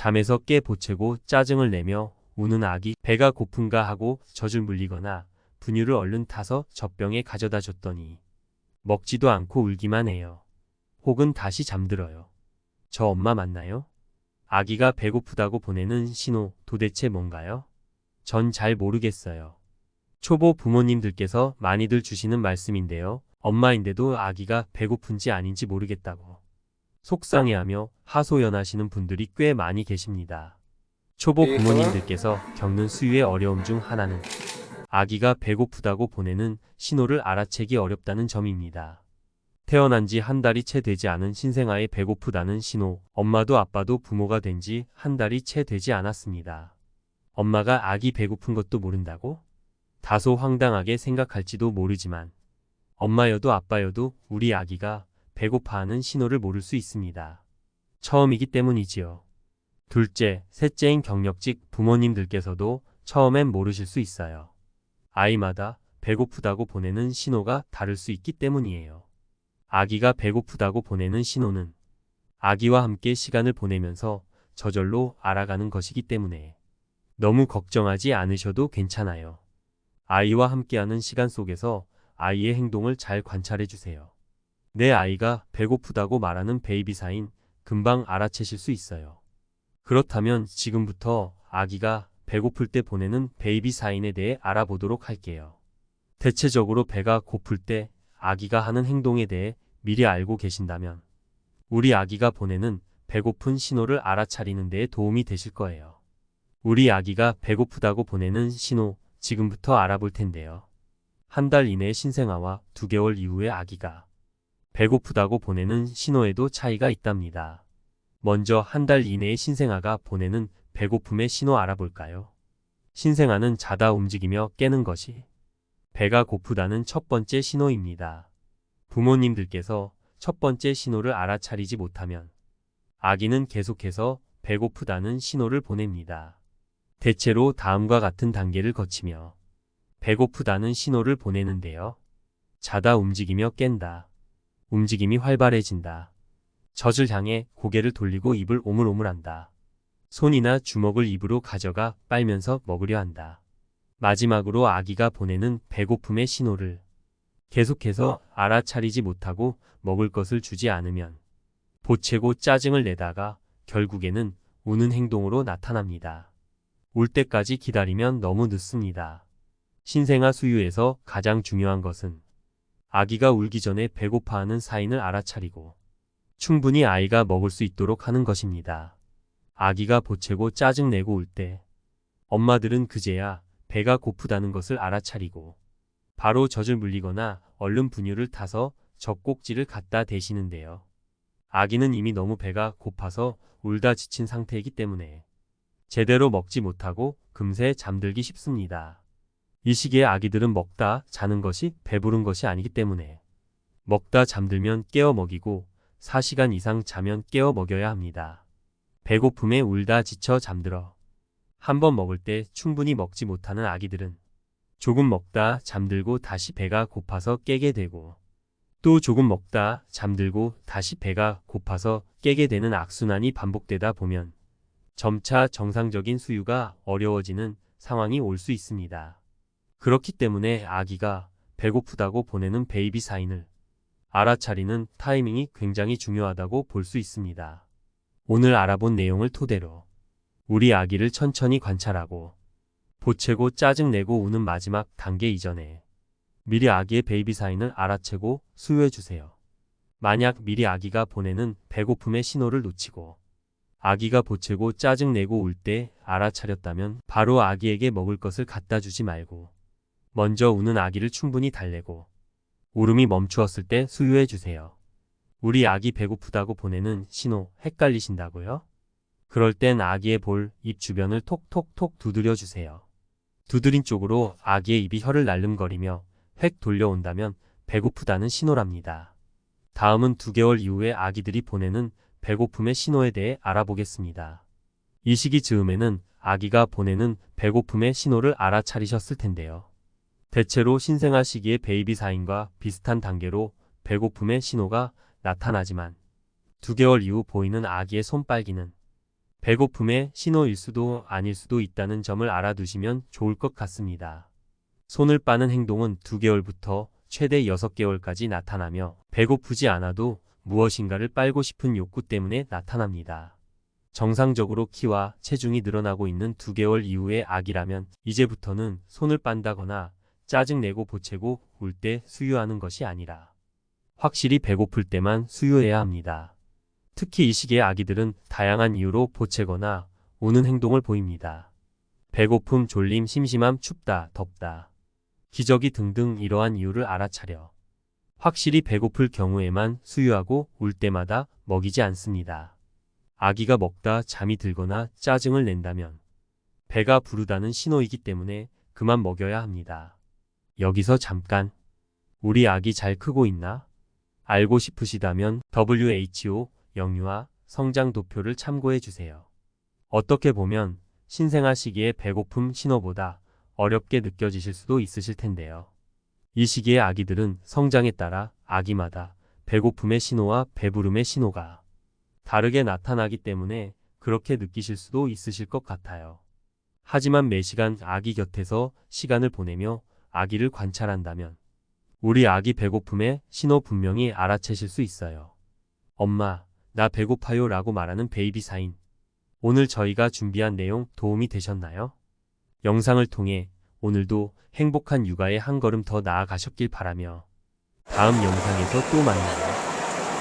잠에서 깨 보채고 짜증을 내며 우는 아기. 배가 고픈가 하고 젖을 물리거나 분유를 얼른 타서 젖병에 가져다 줬더니 먹지도 않고 울기만 해요. 혹은 다시 잠들어요. 저 엄마 맞나요? 아기가 배고프다고 보내는 신호 도대체 뭔가요? 전 잘 모르겠어요. 초보 부모님들께서 많이들 주시는 말씀인데요. 엄마인데도 아기가 배고픈지 아닌지 모르겠다고 속상해하며 하소연하시는 분들이 꽤 많이 계십니다. 초보 부모님들께서 겪는 수유의 어려움 중 하나는 아기가 배고프다고 보내는 신호를 알아채기 어렵다는 점입니다. 태어난 지 한 달이 채 되지 않은 신생아의 배고프다는 신호. 엄마도 아빠도 부모가 된 지 한 달이 채 되지 않았습니다. 엄마가 아기 배고픈 것도 모른다고? 다소 황당하게 생각할지도 모르지만 엄마여도 아빠여도 우리 아기가 배고파하는 신호를 모를 수 있습니다. 처음이기 때문이지요. 둘째, 셋째인 경력직 부모님들께서도 처음엔 모르실 수 있어요. 아이마다 배고프다고 보내는 신호가 다를 수 있기 때문이에요. 아기가 배고프다고 보내는 신호는 아기와 함께 시간을 보내면서 저절로 알아가는 것이기 때문에 너무 걱정하지 않으셔도 괜찮아요. 아이와 함께하는 시간 속에서 아이의 행동을 잘 관찰해 주세요. 내 아이가 배고프다고 말하는 베이비 사인 금방 알아채실 수 있어요. 그렇다면 지금부터 아기가 배고플 때 보내는 베이비 사인에 대해 알아보도록 할게요. 대체적으로 배가 고플 때 아기가 하는 행동에 대해 미리 알고 계신다면 우리 아기가 보내는 배고픈 신호를 알아차리는 데에 도움이 되실 거예요. 우리 아기가 배고프다고 보내는 신호 지금부터 알아볼 텐데요. 한 달 이내의 신생아와 2개월 이후의 아기가 배고프다고 보내는 신호에도 차이가 있답니다. 먼저 한 달 이내의 신생아가 보내는 배고픔의 신호 알아볼까요? 신생아는 자다 움직이며 깨는 것이 배가 고프다는 첫 번째 신호입니다. 부모님들께서 첫 번째 신호를 알아차리지 못하면 아기는 계속해서 배고프다는 신호를 보냅니다. 대체로 다음과 같은 단계를 거치며 배고프다는 신호를 보내는데요. 자다 움직이며 깬다. 움직임이 활발해진다. 젖을 향해 고개를 돌리고 입을 오물오물한다. 손이나 주먹을 입으로 가져가 빨면서 먹으려 한다. 마지막으로 아기가 보내는 배고픔의 신호를 계속해서 알아차리지 못하고 먹을 것을 주지 않으면 보채고 짜증을 내다가 결국에는 우는 행동으로 나타납니다. 울 때까지 기다리면 너무 늦습니다. 신생아 수유에서 가장 중요한 것은 아기가 울기 전에 배고파하는 사인을 알아차리고 충분히 아이가 먹을 수 있도록 하는 것입니다. 아기가 보채고 짜증내고 울 때 엄마들은 그제야 배가 고프다는 것을 알아차리고 바로 젖을 물리거나 얼른 분유를 타서 젖꼭지를 갖다 대시는데요. 아기는 이미 너무 배가 고파서 울다 지친 상태이기 때문에 제대로 먹지 못하고 금세 잠들기 쉽습니다. 이 시기에 아기들은 먹다 자는 것이 배부른 것이 아니기 때문에 먹다 잠들면 깨워 먹이고 4시간 이상 자면 깨워 먹여야 합니다. 배고픔에 울다 지쳐 잠들어 한번 먹을 때 충분히 먹지 못하는 아기들은 조금 먹다 잠들고 다시 배가 고파서 깨게 되고 또 조금 먹다 잠들고 다시 배가 고파서 깨게 되는 악순환이 반복되다 보면 점차 정상적인 수유가 어려워지는 상황이 올 수 있습니다. 그렇기 때문에 아기가 배고프다고 보내는 베이비 사인을 알아차리는 타이밍이 굉장히 중요하다고 볼 수 있습니다. 오늘 알아본 내용을 토대로 우리 아기를 천천히 관찰하고 보채고 짜증내고 우는 마지막 단계 이전에 미리 아기의 베이비 사인을 알아채고 수유해주세요. 만약 미리 아기가 보내는 배고픔의 신호를 놓치고 아기가 보채고 짜증내고 울 때 알아차렸다면 바로 아기에게 먹을 것을 갖다 주지 말고 먼저 우는 아기를 충분히 달래고 울음이 멈추었을 때 수유해주세요. 우리 아기 배고프다고 보내는 신호 헷갈리신다고요? 그럴 땐 아기의 볼, 입 주변을 톡톡톡 두드려 주세요. 두드린 쪽으로 아기의 입이 혀를 날름거리며 획 돌려온다면 배고프다는 신호랍니다. 다음은 2개월 이후에 아기들이 보내는 배고픔의 신호에 대해 알아보겠습니다. 이 시기 즈음에는 아기가 보내는 배고픔의 신호를 알아차리셨을 텐데요. 대체로 신생아 시기의 베이비 사인과 비슷한 단계로 배고픔의 신호가 나타나지만 2개월 이후 보이는 아기의 손빨기는 배고픔의 신호일 수도 아닐 수도 있다는 점을 알아두시면 좋을 것 같습니다. 손을 빠는 행동은 2개월부터 최대 6개월까지 나타나며 배고프지 않아도 무엇인가를 빨고 싶은 욕구 때문에 나타납니다. 정상적으로 키와 체중이 늘어나고 있는 2개월 이후의 아기라면 이제부터는 손을 빤다거나 짜증내고 보채고 울 때 수유하는 것이 아니라 확실히 배고플 때만 수유해야 합니다. 특히 이 시기의 아기들은 다양한 이유로 보채거나 우는 행동을 보입니다. 배고픔, 졸림, 심심함, 춥다, 덥다, 기저귀 등등 이러한 이유를 알아차려 확실히 배고플 경우에만 수유하고 울 때마다 먹이지 않습니다. 아기가 먹다 잠이 들거나 짜증을 낸다면 배가 부르다는 신호이기 때문에 그만 먹여야 합니다. 여기서 잠깐, 우리 아기 잘 크고 있나? 알고 싶으시다면 WHO 영유아 성장 도표를 참고해 주세요. 어떻게 보면 신생아 시기의 배고픔 신호보다 어렵게 느껴지실 수도 있으실 텐데요. 이 시기의 아기들은 성장에 따라 아기마다 배고픔의 신호와 배부름의 신호가 다르게 나타나기 때문에 그렇게 느끼실 수도 있으실 것 같아요. 하지만 매시간 아기 곁에서 시간을 보내며 아기를 관찰한다면 우리 아기 배고픔의 신호 분명히 알아채실 수 있어요. 엄마, 나 배고파요 라고 말하는 베이비 사인. 오늘 저희가 준비한 내용 도움이 되셨나요? 영상을 통해 오늘도 행복한 육아에 한 걸음 더 나아가셨길 바라며 다음 영상에서 또 만나요.